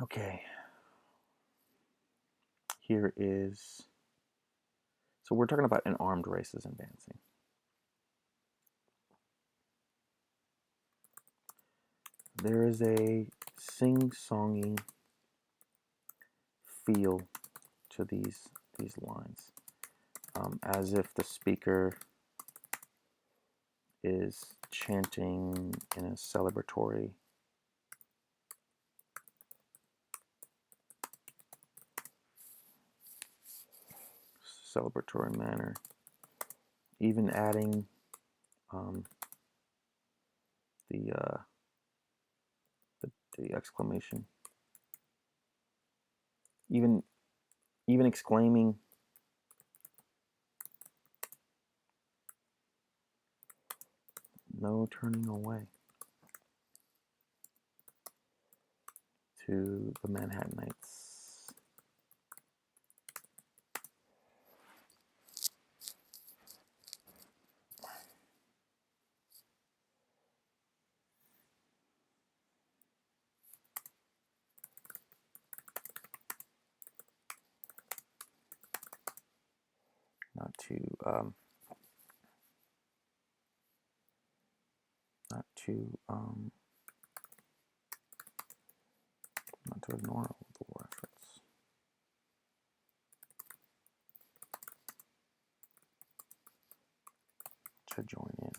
Okay. Here is, so we're talking about an armed race is advancing. There is a sing-songy feel to these lines, as if the speaker is chanting in a celebratory manner, even adding the exclamation, even exclaiming, "No turning away," to the Manhattanites. Not to ignore the reference. To join in.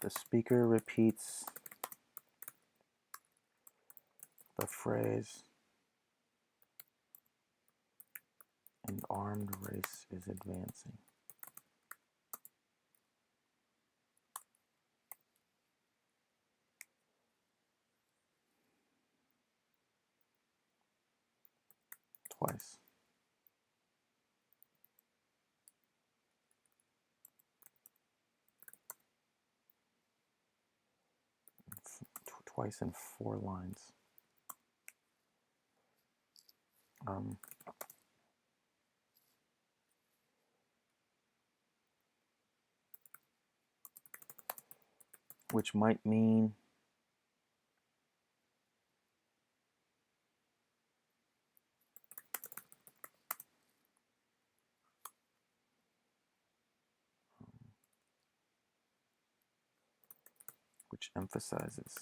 The speaker repeats the phrase, "An armed race is advancing." Twice. Twice in 4 lines. Which might mean which emphasizes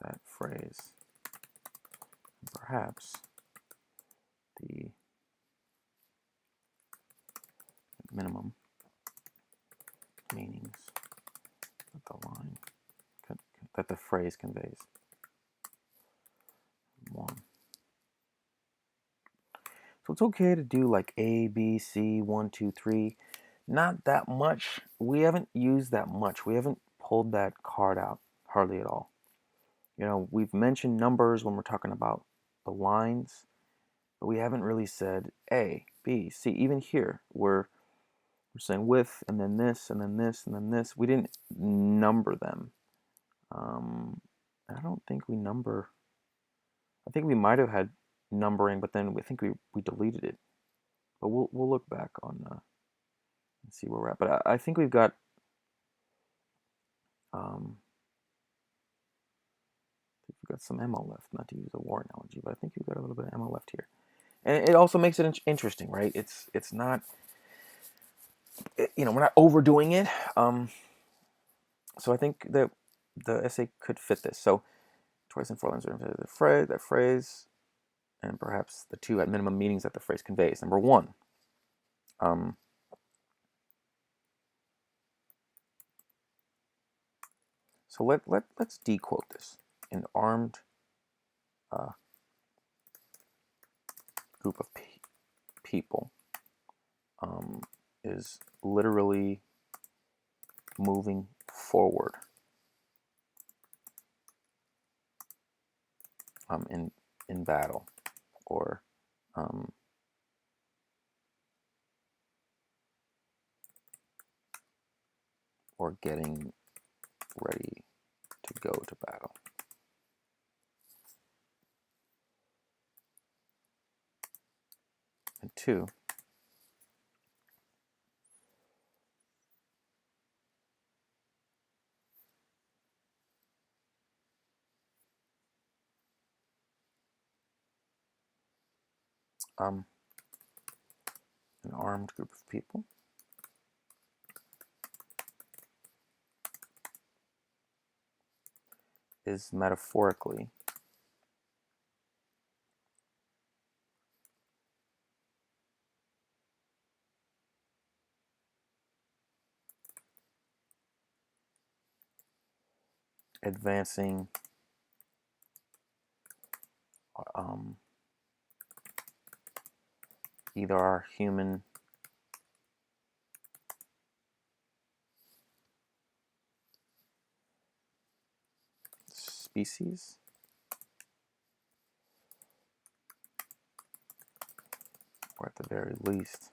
that phrase. Perhaps the minimum meanings that the line that the phrase conveys. 1. So it's okay to do like A, B, C, 1, 2, 3. Not that much. We haven't used that much. We haven't pulled that card out hardly at all. You know, we've mentioned numbers when we're talking about the lines, but we haven't really said A, B, C. Even here, we're saying with, and then this, and then this, and then this. We didn't number them. I don't think we number. I think we might have had numbering, but then I think we deleted it. But we'll look back on and see where we're at. But I think we've got some ammo left. Not to use a war analogy, but I think we've got a little bit of ammo left here. And it also makes it interesting, right? It's not, we're not overdoing it. So I think that the essay could fit this. So twice in 4 lines are that phrase, and perhaps the 2 at minimum meanings that the phrase conveys. Number 1. So let's dequote this. An armed group of people is literally moving forward in battle, or or getting ready to go to battle. And 2, an armed group of people is metaphorically advancing either our human species or at the very least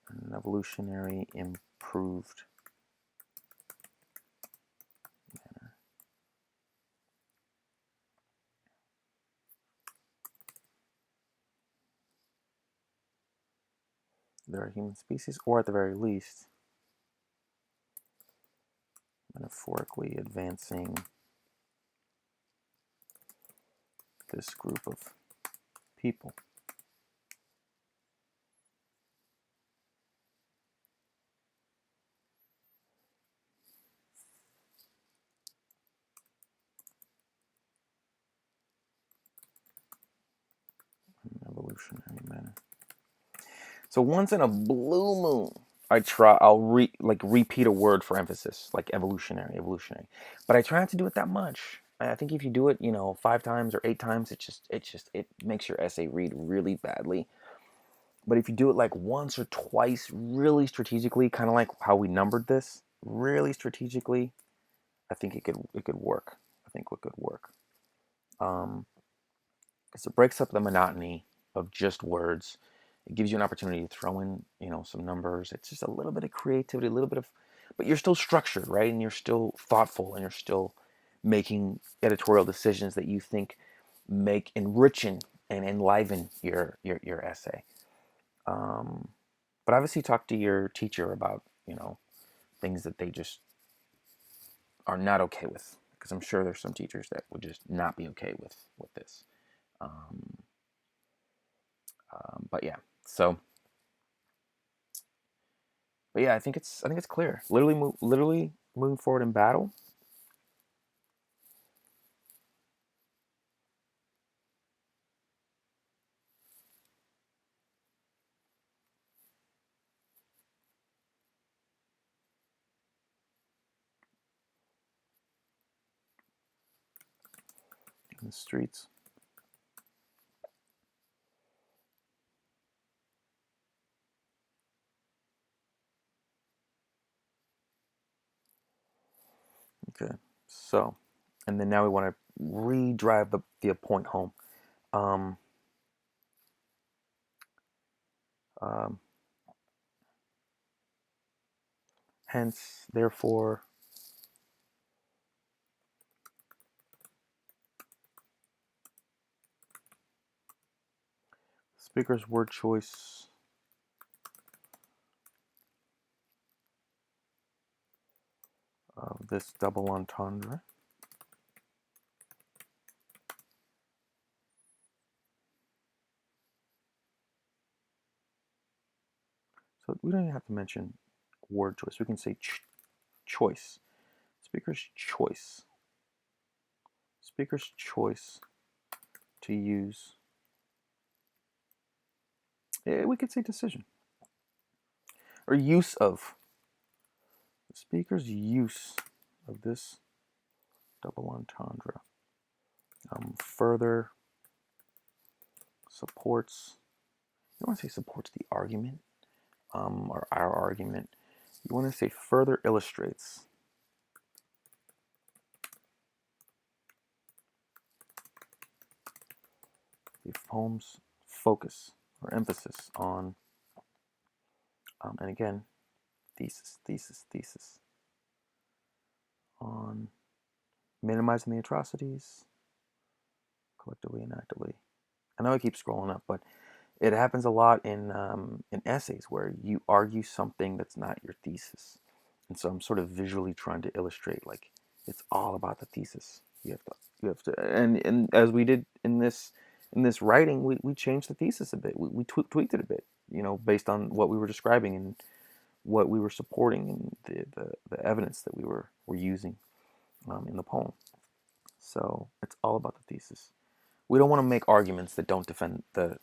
an evolutionary improved manner. They're a human species, or at the very least, metaphorically advancing this group of people. In an evolutionary manner. So once in a blue moon, I'll repeat a word for emphasis, like evolutionary. But I try not to do it that much. I think if you do it, 5 times or 8 times, it makes your essay read really badly. But if you do it like once or twice, really strategically, kind of like how we numbered this, really strategically, I think it could work. I think it could work. Because it breaks up the monotony of just words. It gives you an opportunity to throw in, some numbers. It's just a little bit of creativity, a little bit of, but you're still structured, right? And you're still thoughtful, and you're still making editorial decisions that you think make enrichen and enliven your essay. But obviously, talk to your teacher about, things that they just are not okay with, because I'm sure there's some teachers that would just not be okay with this. Um, but yeah, so. But yeah, I think it's clear. Literally moving forward in battle. In the streets. Okay, so, and then now we want to re-drive the point home. Um, um, Hence, therefore, speaker's word choice of this double entendre. So we don't even have to mention word choice. We can say choice. Speaker's choice. Speaker's choice to use. Yeah, we could say decision. Or use of. The speaker's use of this double entendre further supports. You want to say supports the argument, or our argument. You want to say further illustrates The poem's focus or emphasis on, and again, thesis, on minimizing the atrocities, collectively and actively. I know I keep scrolling up, but it happens a lot in essays where you argue something that's not your thesis, and so I'm sort of visually trying to illustrate like it's all about the thesis. And as we did in this writing, we changed the thesis a bit. We tweaked it a bit, based on what we were describing and what we were supporting and the evidence that were using in the poem. So it's all about the thesis. We don't want to make arguments that don't defend the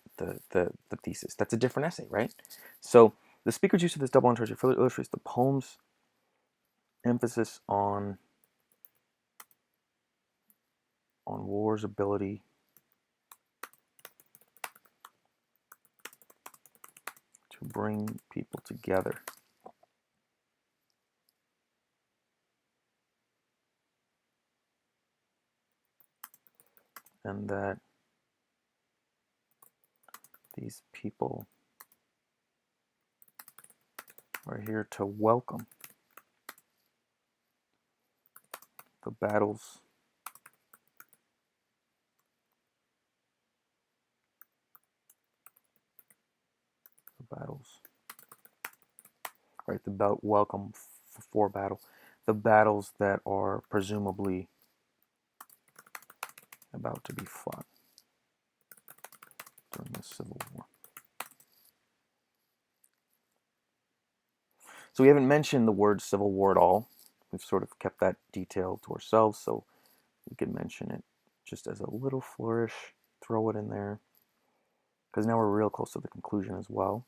thesis. That's a different essay, right? So the speaker's use of this double entendre further illustrates the poem's emphasis on war's ability to bring people together. And that these people are here to welcome the battles right? The welcome for battle, the battles that are presumably about to be fought during the Civil War. So we haven't mentioned the word Civil War at all. We've sort of kept that detail to ourselves, so we can mention it just as a little flourish, throw it in there, because now we're real close to the conclusion as well.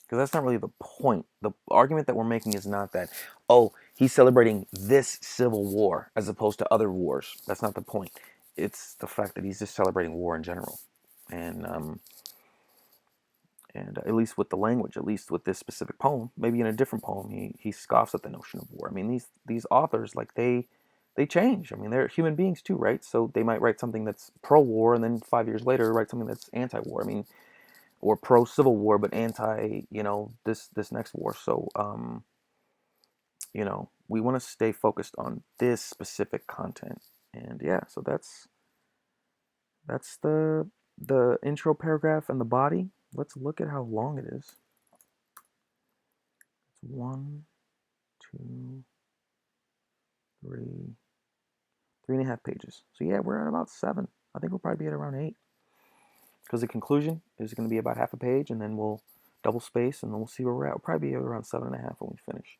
Because that's not really the point. The argument that we're making is not that, oh, he's celebrating this Civil War as opposed to other wars. That's not the point. It's the fact that he's just celebrating war in general. And at least with the language, at least with this specific poem, maybe in a different poem, he scoffs at the notion of war. I mean, these authors, like, they change. I mean, they're human beings too, right? So they might write something that's pro-war, and then 5 years later write something that's anti-war. I mean, or pro-Civil War, but anti, this next war. So, we want to stay focused on this specific content. And yeah, so that's the intro paragraph and the body. Let's look at how long it is. It's 1, 2, 3, 3.5 pages. So yeah, we're at about 7. I think we'll probably be at around 8. Because the conclusion is going to be about half a page, and then we'll double space, and then we'll see where we're at. We'll probably be around 7.5 when we finish.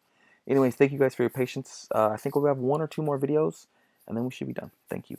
Anyways, thank you guys for your patience. I think we'll have 1 or 2 more videos, and then we should be done. Thank you.